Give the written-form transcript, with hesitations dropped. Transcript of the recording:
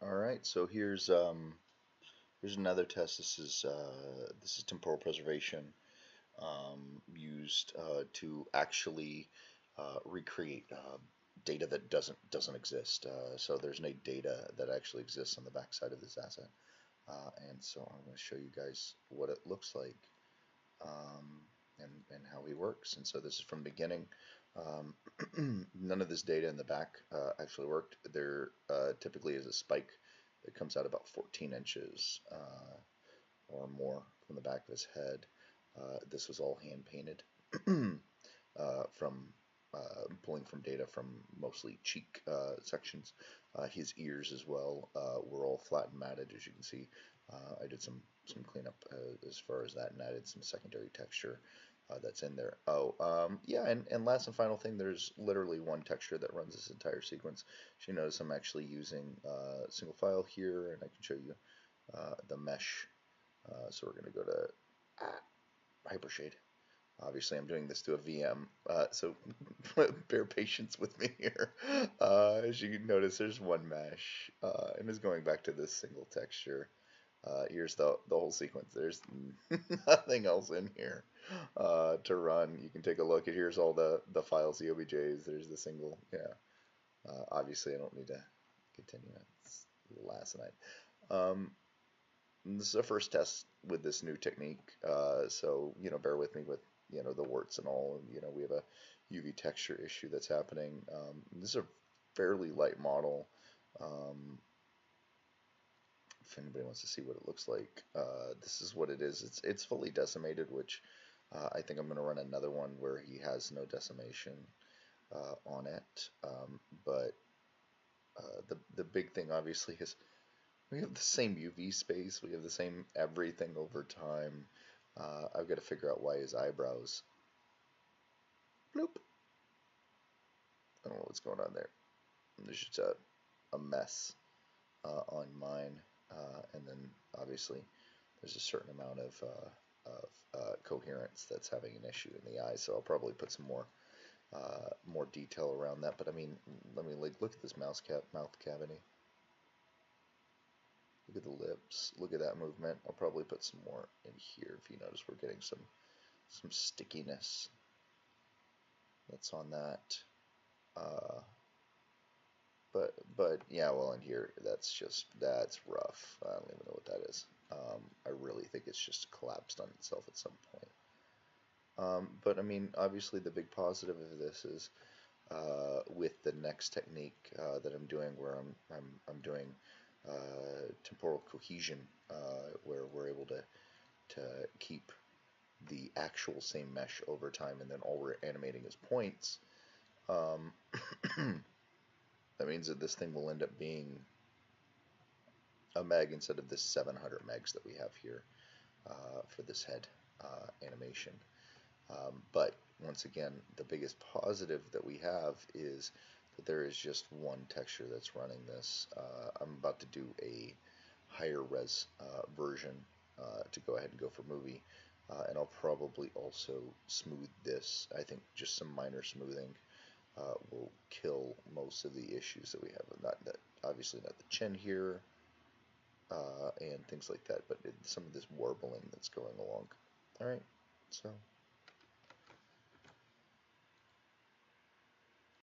All right, so here's another test. This is temporal preservation used to actually recreate data that doesn't exist. So there's no data that actually exists on the backside of this asset, and so I'm going to show you guys what it looks like um, and how he works. And so this is from the beginning. None of this data in the back actually worked. There typically is a spike that comes out about 14 inches or more from the back of his head. This was all hand painted from pulling from data from mostly cheek sections. His ears as well were all flat and matted, as you can see. I did some cleanup as far as that, and added some secondary texture that's in there. Oh, yeah, and last and final thing, there's literally one texture that runs this entire sequence. So you notice I'm actually using single file here, and I can show you the mesh. So we're going to go to Hypershade. Obviously, I'm doing this to a VM, so bear patience with me here. As you can notice, there's one mesh, and it's going back to this single texture. Here's the whole sequence. There's nothing else in here to run. You can take a look. Here's all the files, the OBJs. There's the single. Yeah. Obviously, I don't need to continue. It's a little asinine. This is our first test with this new technique, so bear with me with the warts and all. We have a UV texture issue that's happening. This is a fairly light model. If anybody wants to see what it looks like, this is what it is. It's fully decimated, which I think I'm going to run another one where he has no decimation on it. But the big thing obviously is we have the same UV space, we have the same everything over time. I've got to figure out why his eyebrows, bloop, I don't know what's going on there. There's just a mess on mine, and then obviously there's a certain amount of coherence that's having an issue in the eye, so I'll probably put some more detail around that. But I mean, let me look at this mouth cavity. Look at the lips. Look at that movement. I'll probably put some more in here. If you notice, we're getting some stickiness that's on that. Uh, but yeah, well, in here, that's rough. I don't even know what that is. I really think it's just collapsed on itself at some point. But I mean, obviously, the big positive of this is with the next technique that I'm doing, where I'm doing temporal cohesion, where we're able to keep the actual same mesh over time, and then all we're animating is points. Um, that means that this thing will end up being a meg instead of this 700 megs that we have here for this head animation. But once again, the biggest positive that we have is that there is just one texture that's running this. I'm about to do a higher res version to go ahead and go for movie. And I'll probably also smooth this. I think just some minor smoothing will kill most of the issues that we have. Obviously not the chin here and things like that, but some of this warbling that's going along. All right, so